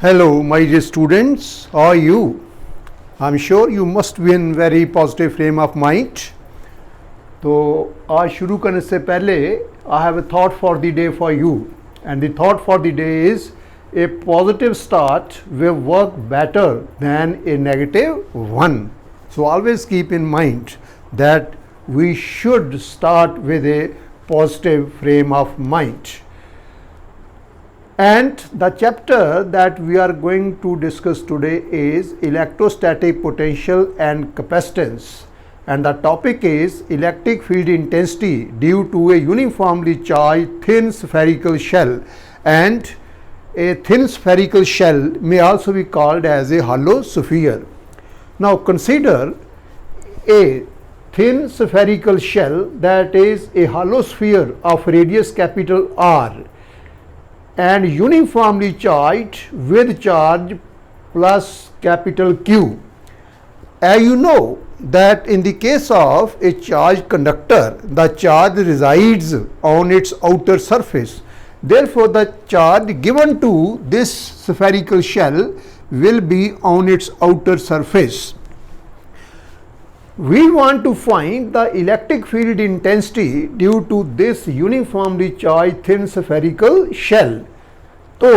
Hello, my dear students. How are you? I'm sure you must be in very positive frame of mind. तो आज शुरू करने से पहले I have a thought for the day for you, and the thought for the day is a positive start will work better than a negative one. So always keep in mind that we should start with a positive frame of mind. And the chapter that we are going to discuss today is electrostatic potential and capacitance, and the topic is electric field intensity due to a uniformly charged thin spherical shell. And a thin spherical shell may also be called as a hollow sphere. Now consider a thin spherical shell, that is a hollow sphere of radius capital R and uniformly charged with charge plus capital Q. As you know that in the case of a charged conductor, the charge resides on its outer surface. Therefore, the charge given to this spherical shell will be on its outer surface. We want to find the electric field intensity due to this uniformly charged thin spherical shell. तो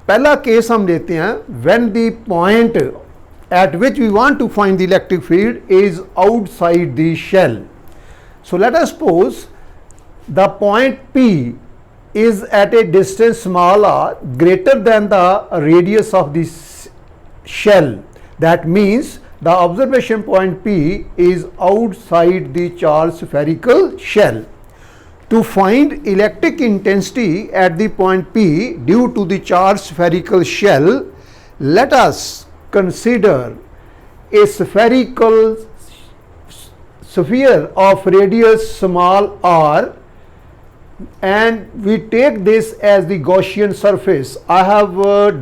पहला case हम लेते हैं when the point at which we want to find the electric field is outside the shell. So let us suppose the point P is at a distance small r greater than the radius of this shell. That means the observation point P is outside the charged spherical shell. To find electric intensity at the point P due to the charged spherical shell, let us consider a spherical sphere of radius small r, and we take this as the Gaussian surface. I have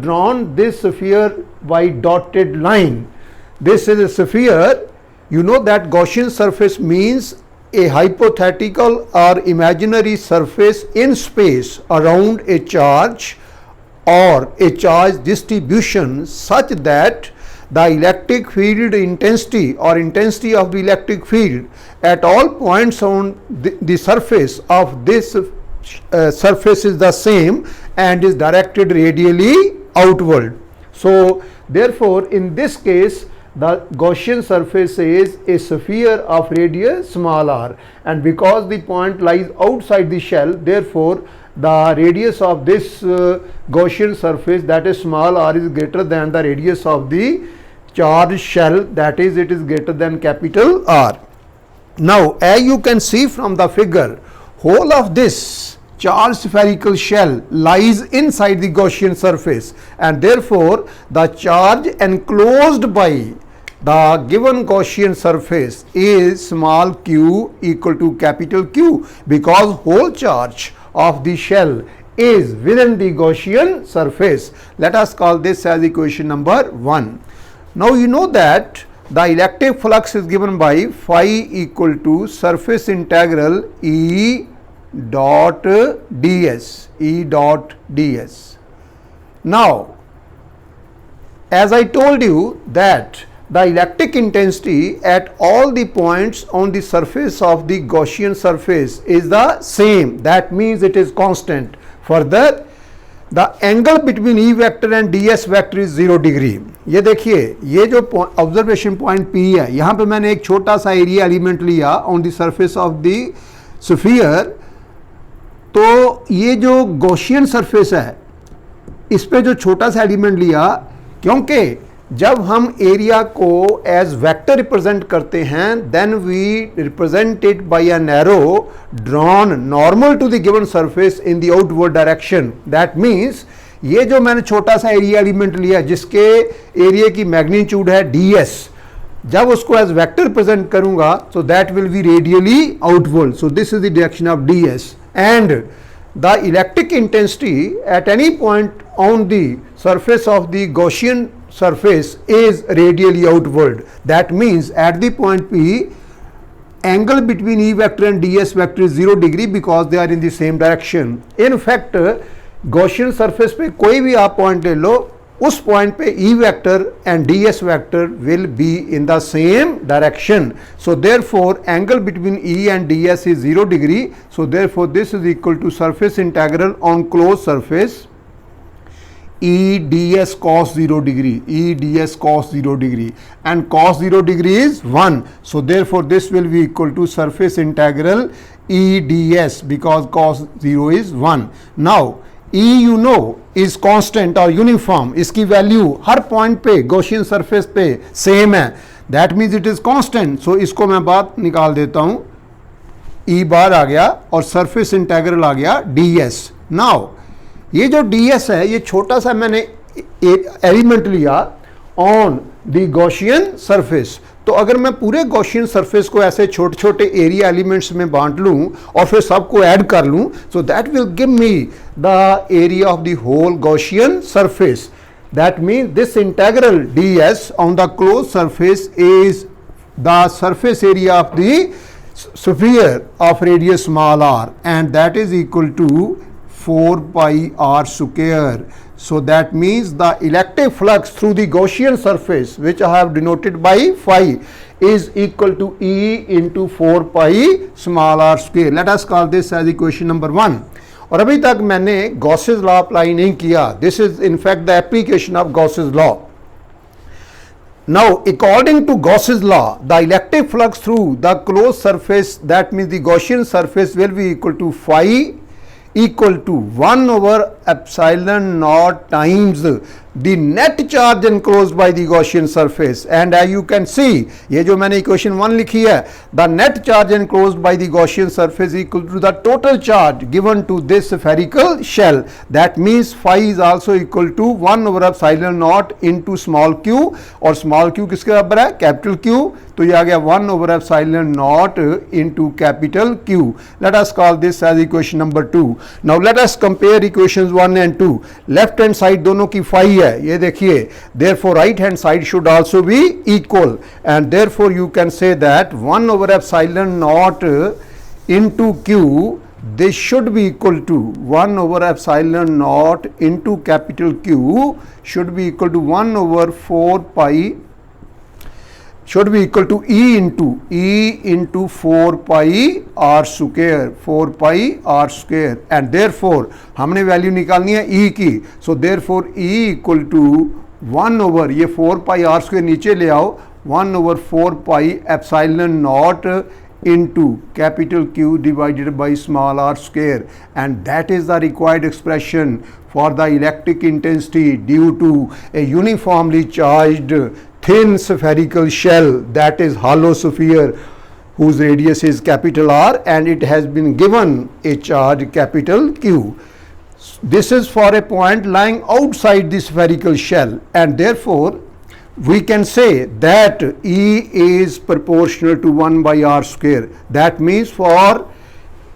drawn this sphere by dotted line. This is a sphere. You know that Gaussian surface means a hypothetical or imaginary surface in space around a charge or a charge distribution such that the electric field intensity or intensity of the electric field at all points on the surface of this surface is the same and is directed radially outward. So therefore in this case the Gaussian surface is a sphere of radius small r, and because the point lies outside the shell, therefore the radius of this Gaussian surface, that is small r, is greater than the radius of the charged shell, that is it is greater than capital R. Now as you can see from the figure, whole of this charged spherical shell lies inside the Gaussian surface, and therefore the charge enclosed by the given Gaussian surface is small q equal to capital Q, because whole charge of the shell is within the Gaussian surface. Let us call this as equation number 1. Now you know that the electric flux is given by phi equal to surface integral E dot ds. Now as I told you that the electric intensity at all the points on the surface of the Gaussian surface is the same, that means it is constant. Further, the angle between E vector and ds vector is 0 degree. ये देखिए, ये जो observation point P है, यहाँ पे मैंने एक छोटा सा एरिया एलिमेंट लिया on the surface of the sphere. तो ये जो गॉसियन सरफेस है इस पे जो छोटा सा एलिमेंट लिया, क्योंकि जब हम एरिया को एज वेक्टर रिप्रेजेंट करते हैं then we represent it by an arrow drawn normal to the given surface in the outward direction. That means ये जो मैंने छोटा सा एरिया एलिमेंट लिया जिसके एरिया की मैग्नीट्यूड है ds, जब उसको एज वेक्टर रिप्रेजेंट करूंगा सो that will B radially outward. So this is the direction of ds, and the electric intensity at any point on the surface of the Gaussian surface is radially outward. That means at the point P, angle between E vector and ds vector is 0 degree because they are in the same direction. In fact, Gaussian surface पे कोई भी आप point ले लो, उस point पे E vector and ds vector will be in the same direction. So therefore angle between E and ds is 0 degree. So therefore this is equal to surface integral on closed surface E ds cos 0 degree, E ds cos 0 degree, and cos 0 degree is 1. So therefore this will be equal to surface integral E ds, because cos 0 is 1. Now E you know is constant or uniform, इसकी value हर point पे Gaussian surface पे same है, that means it is constant. So इसको मैं बात निकाल देता हूं, E बार आ गया और सरफेस इंटेग्रल आ गया ds. नाउ ये जो ds है, ये छोटा सा मैंने एक एलिमेंट लिया ऑन द गॉसियन सरफेस. तो अगर मैं पूरे गॉसियन सरफेस को ऐसे छोटे छोटे एरिया एलिमेंट्स में बांट लूं और फिर सबको ऐड कर लूं, so that will give me the area of the whole Gaussian surface. That means this integral ds on the close surface is the surface area of the sphere of radius small r, and that is equal to 4 pi r square. So that means the electric flux through the Gaussian surface, which I have denoted by phi, is equal to E into 4 pi small r square. Let us call this as equation number 1. और अभी तक मैंने Gauss's law apply नहीं किया. This is in fact the application of Gauss's law. Now according to Gauss's law, the electric flux through the closed surface, that means the Gaussian surface, will be equal to phi equal to 1 over epsilon naught times the net charge enclosed by the Gaussian surface. And as you can see, ये जो मैंने equation 1 लिखी है, the net charge enclosed by the Gaussian surface equal to the total charge given to this spherical shell. That means phi is also equal to 1 over epsilon naught into small q, और small q किसके बराबर है? Capital Q. तो ये आ गया 1 over epsilon naught into capital Q. Let us call this as equation number 2. Now let us compare equations 1 and 2. Left hand side दोनों की phi है, ये देखिए. Therefore right hand side should also be equal, and therefore you can say that 1 over epsilon naught into Q, this should be equal to 1 over epsilon naught into capital Q should be equal to 1 over 4 pi, should be equal to E into 4 pi r square, 4 pi r square, and therefore हमने value निकालनी है E की. So therefore E equal to 1 over, ये 4 pi r square नीचे ले आओ, 1 over 4 pi epsilon naught into capital Q divided by small r square, and that is the required expression for the electric intensity due to a uniformly charged thin spherical shell, that is hollow sphere, whose radius is capital R, and it has been given a charge capital Q. This is for a point lying outside the spherical shell, and therefore we can say that E is proportional to 1 by r square. That means for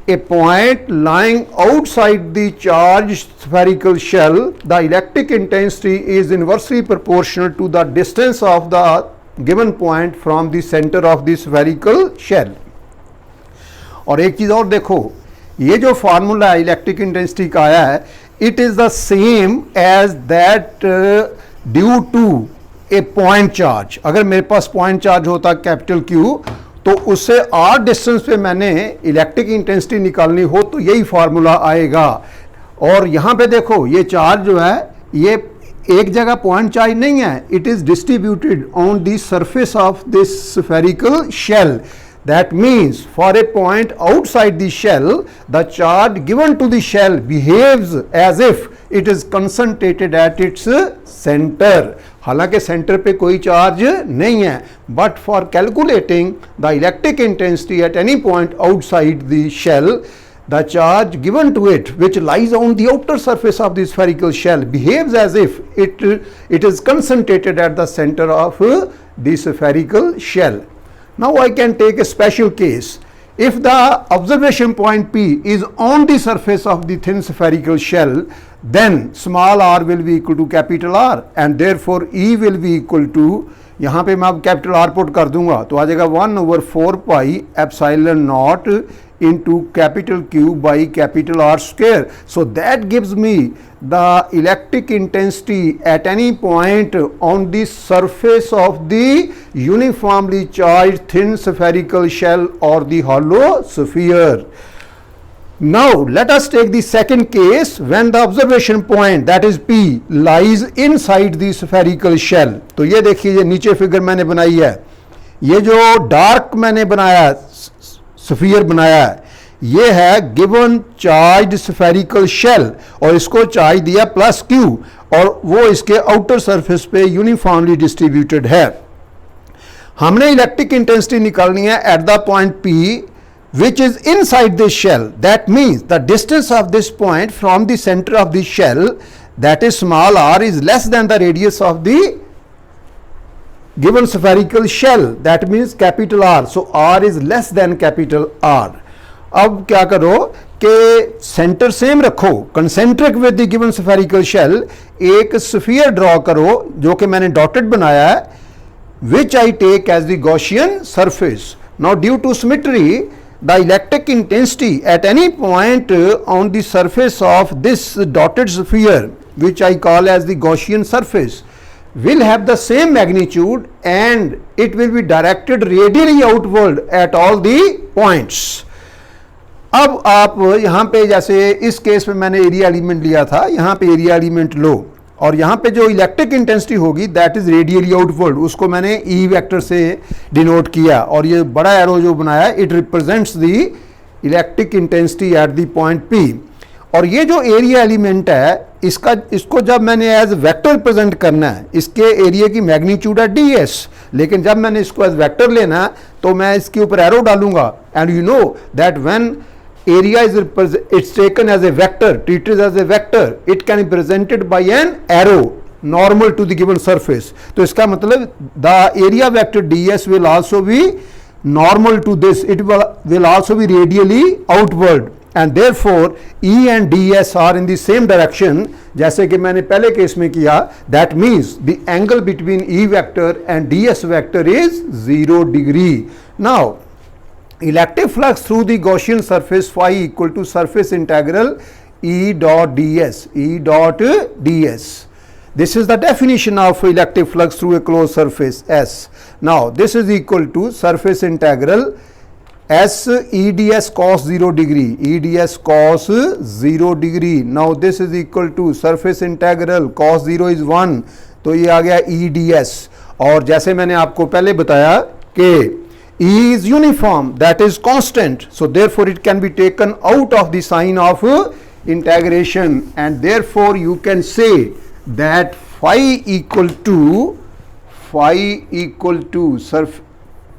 a point lying outside the charged spherical shell, the electric intensity is inversely proportional to the distance of the given point from the center of the spherical shell. और एक चीज और देखो, ये जो formula electric intensity का आया है, it is the same as that due to a point charge. अगर मेरे पास पॉइंट चार्ज होता कैपिटल Q, तो उससे r डिस्टेंस पे मैंने इलेक्ट्रिक इंटेंसिटी निकालनी हो तो यही फार्मूला आएगा. और यहाँ पे देखो, ये चार्ज जो है ये एक जगह पॉइंट चार्ज नहीं है, it is distributed on the surface of this spherical shell. That means for a point outside the shell, the charge given to the shell behaves as if it is concentrated at its center. हालांकि centre पे कोई charge नहीं है, but for calculating the electric intensity at any point outside the shell, the charge given to it, which lies on the outer surface of the spherical shell, behaves as if it is concentrated at the center of the spherical shell. Now I can take a special case. If the observation point P is on the surface of the thin spherical shell, then small r will be equal to capital R, and therefore E will be equal to, यहाँ पे मैं अब capital R put कर दूंगा तो आ जाएगा 1 over 4 pi epsilon naught into capital Q by capital R square. So that gives me the electric intensity at any point on the surface of the uniformly charged thin spherical shell or the hollow sphere. Now let us take the second case when the observation point, that is P, lies inside the spherical shell. तो ये देखिए, ये नीचे figure मैंने बनाई है, ये जो डार्क मैंने बनाया स्फीयर बनाया है, ये है गिवन चार्ज स्फेरिकल शेल और इसको चार्ज दिया प्लस क्यू और वो इसके आउटर सरफेस पे यूनिफॉर्मली डिस्ट्रीब्यूटेड है. हमने इलेक्ट्रिक इंटेंसिटी निकालनी है at the point P which is inside this shell. That means the distance of this point from the center of the shell, that is small r, is less than the radius of the given spherical shell, that means capital R. So r is less than capital R. अब क्या करो कि centre same रखो, concentric with the given spherical shell, एक sphere draw करो जो कि मैंने डॉटेड बनाया है, which I take as the Gaussian surface. Now due to symmetry, the electric intensity at any point on the surface of this dotted sphere, which I call as the Gaussian surface, will have the same magnitude and it will be directed radially outward at all the points. अब आप यहाँ पे जैसे इस case में मैंने area element लिया था, यहाँ पे एरिया एलिमेंट लो और यहाँ पे जो इलेक्ट्रिक इंटेंसिटी होगी दैट इज रेडियली आउटवर्ड, उसको मैंने ई वेक्टर से डिनोट किया और ये बड़ा एरो जो बनाया it represents the electric intensity at the point P. और ये जो एरिया एलिमेंट है इसको जब मैंने एज वेक्टर रिप्रेजेंट करना है, इसके एरिया की मैग्नीट्यूड है ds, लेकिन जब मैंने इसको एज वेक्टर लेना है तो मैं इसके ऊपर एरो डालूंगा. And you know that when area is it's taken as a vector, treated as a vector, it can be presented by an arrow normal to the given surface. तो इसका मतलब the area vector ds will also be normal to this, it will also be radially outward and therefore E and ds are in the same direction जैसे कि मैंने पहले case में किया. That means the angle between E vector and ds vector is 0 degree. Now electric flux through the Gaussian surface phi equal to surface integral E dot ds, E dot ds. This is the definition of electric flux through a closed surface S. Now this is equal to surface integral S E ds cos 0 degree, E ds cos 0 degree. Now this is equal to surface integral cos 0 is 1, तो ये आ गया E ds. और जैसे मैंने आपको पहले बताया कि E is uniform, that is constant, so therefore it can be taken out of the sign of integration and therefore you can say that phi equal to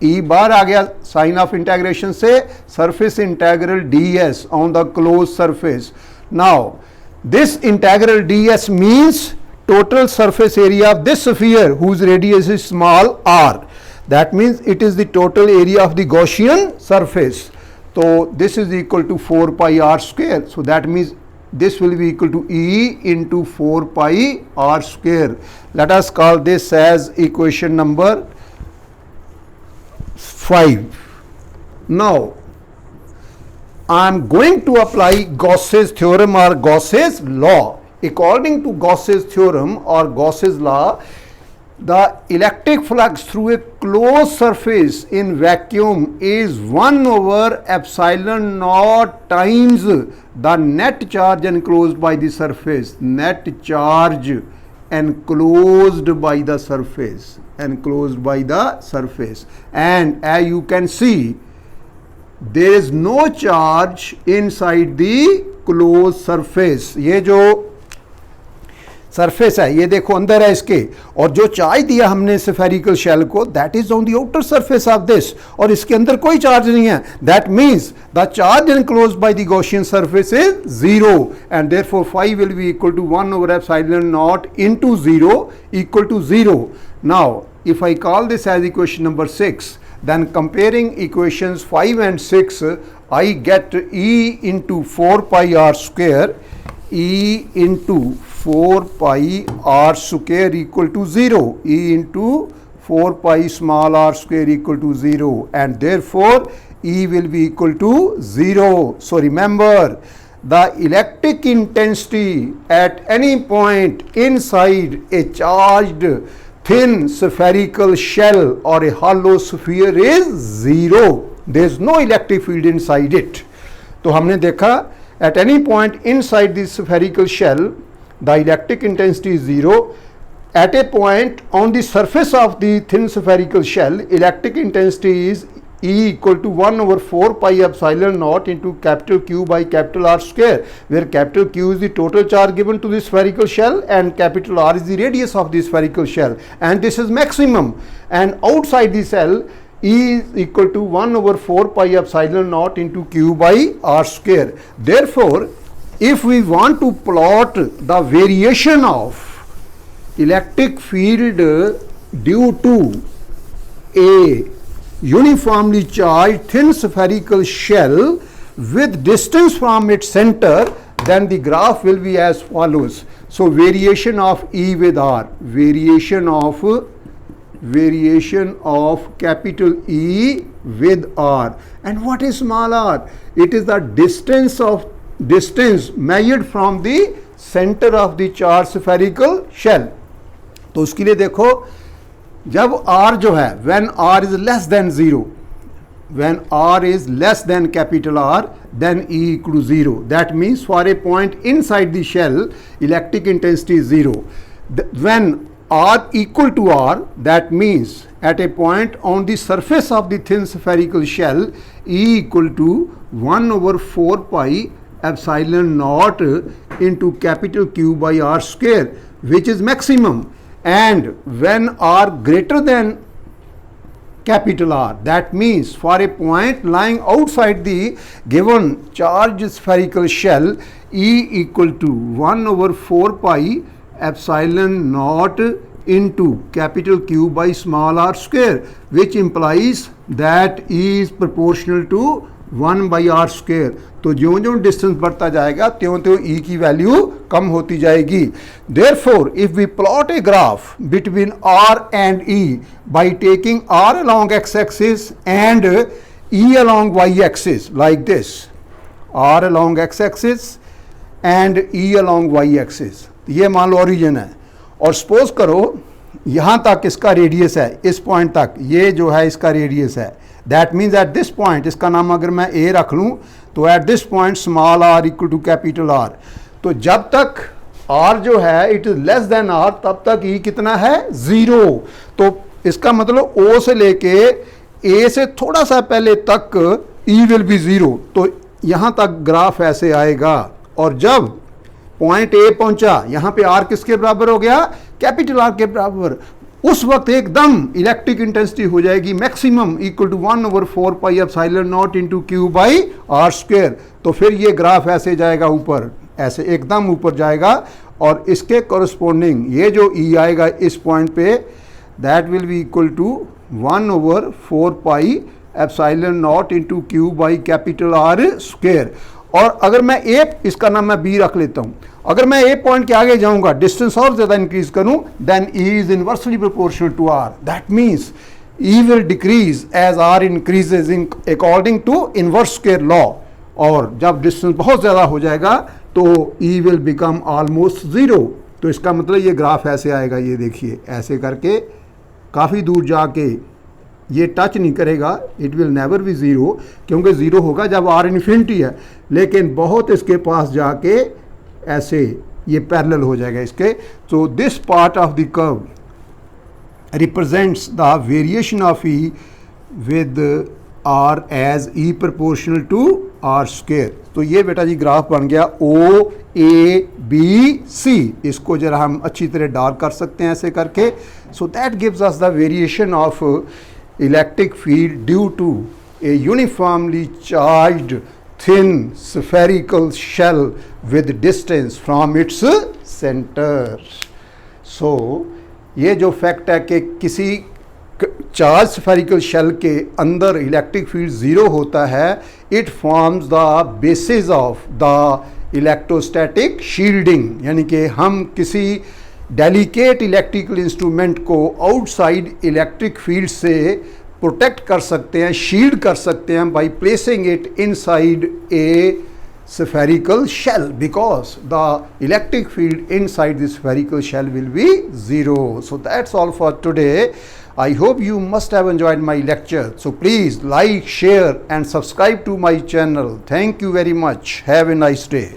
E bar आ गया sign of integration से, surface integral ds on the closed surface. Now this integral ds means total surface area of this sphere whose radius is small r. That means it is the total area of the Gaussian surface. So this is equal to 4 pi r square. So that means this will be equal to E into 4 pi r square. Let us call this as equation number 5. Now I am going to apply Gauss's theorem or Gauss's law. According to Gauss's theorem or Gauss's law, the electric flux through a closed surface in vacuum is 1 over epsilon naught times the net charge enclosed by the surface. Net charge enclosed by the surface. Enclosed by the surface. And as you can see, there is no charge inside the closed surface. ये जो surface है ये देखो अंदर है इसके, और जो चार्ज दिया हमने स्फेरिकल शेल को that is on the outer surface of this, और इसके अंदर कोई चार्ज नहीं है. That means the charge enclosed by the Gaussian surface is 0 and therefore phi will be equal to 1 over epsilon naught into 0 equal to 0. Now if I call this as equation number 6, then comparing equations 5 and 6, I get E into 4 pi r square, E into 4 pi r square equal to 0, E into 4 pi small r square equal to 0, and therefore E will be equal to 0. So remember, the electric intensity at any point inside a charged thin spherical shell or a hollow sphere is 0. There is no electric field inside it. तो हमने देखा at any point inside the spherical shell the electric intensity is 0. At a point on the surface of the thin spherical shell, electric intensity is E equal to 1 over 4 pi epsilon naught into capital Q by capital R square, where capital Q is the total charge given to the spherical shell and capital R is the radius of the spherical shell, and this is maximum. And outside the cell, E is equal to 1 over 4 pi epsilon naught into Q by R square. Therefore, if we want to plot the variation of electric field due to a uniformly charged thin spherical shell with distance from its center, then the graph will be as follows. So variation of E with R, variation of capital E with R. And what is small r? It is the distance measured from the center of the charged spherical shell. तो उसके लिए देखो, जब r जो है when r is less than 0, when r is less than capital R, then E equal to 0. That means for a point inside the shell, electric intensity is 0. When r equal to r, that means at a point on the surface of the thin spherical shell, E equal to 1 over 4 pi epsilon naught into capital Q by R square, which is maximum. And when r greater than capital R, that means for a point lying outside the given charged spherical shell, E equal to 1 over 4 pi epsilon naught into capital Q by small r square, which implies that E is proportional to 1 by r square. तो ज्यों ज्यों distance बढ़ता जाएगा त्यों त्यों E की value कम होती जाएगी. Therefore, if we plot a graph between R and E by taking R along x-axis and E along y-axis like this, R along x-axis and E along y-axis, ये मान लो origin है और suppose करो यहाँ तक इसका रेडियस है, इस पॉइंट तक ये जो है इसका रेडियस है. That means at this point, इसका नाम अगर मैं ए रख लूँ तो at this point small r equal to capital R. तो जब तक आर जो है it is less than R, तब तक ई कितना है 0. तो इसका मतलब ओ से लेके ए से थोड़ा सा पहले तक ई विल बी 0. तो यहाँ तक ग्राफ ऐसे आएगा और जब पॉइंट ए पहुंचा, यहाँ पे आर किसके बराबर हो गया, कैपिटल आर के बराबर, उस वक्त एकदम इलेक्ट्रिक इंटेंसिटी हो जाएगी maximum equal to 1 over 4 pi epsilon naught into Q by R square. तो फिर ये ग्राफ ऐसे जाएगा ऊपर, ऐसे एकदम ऊपर जाएगा और इसके कॉरस्पॉन्डिंग ये जो E आएगा इस पॉइंट पे, that will be equal to 1 over 4 pi epsilon naught into Q by capital R square. और अगर मैं ए, इसका नाम मैं बी रख लेता हूँ, अगर मैं ए पॉइंट के आगे जाऊंगा, डिस्टेंस और ज्यादा इंक्रीज करूं, then E is inversely proportional to r. That means E will decrease as r increases in according to inverse square law. और जब डिस्टेंस बहुत ज्यादा हो जाएगा तो ई विल बिकम ऑलमोस्ट 0. तो इसका मतलब ये ग्राफ ऐसे आएगा, ये देखिए ऐसे करके काफ़ी दूर जाके ये टच नहीं करेगा, इट विल नेवर बी 0, क्योंकि 0 होगा जब आर इन्फिनिटी है, लेकिन बहुत इसके पास जाके ऐसे ये पैरेलल हो जाएगा इसके. तो this part of the curve represents the variation of E with r as E proportional to r square. तो ये बेटा जी ग्राफ बन गया ओ ए बी सी. इसको जरा हम अच्छी तरह डार्क कर सकते हैं ऐसे करके. So that gives us the variation of electric field due to a uniformly charged thin spherical shell with distance from its center. So ये जो फैक्ट है कि किसी चार्ज स्फेरिकल शेल के अंदर इलेक्ट्रिक फील्ड 0 होता है, it forms the basis of the electrostatic shielding. यानी कि हम किसी डेलिकेट इलेक्ट्रिकल इंस्ट्रूमेंट को आउटसाइड इलेक्ट्रिक फील्ड से प्रोटेक्ट कर सकते हैं, शील्ड कर सकते हैं by placing it inside a spherical shell, because the electric field inside the spherical shell will be zero. So that's all for today. I hope you must have enjoyed my lecture. So please like, share and subscribe to my channel. Thank you very much. Have a nice day.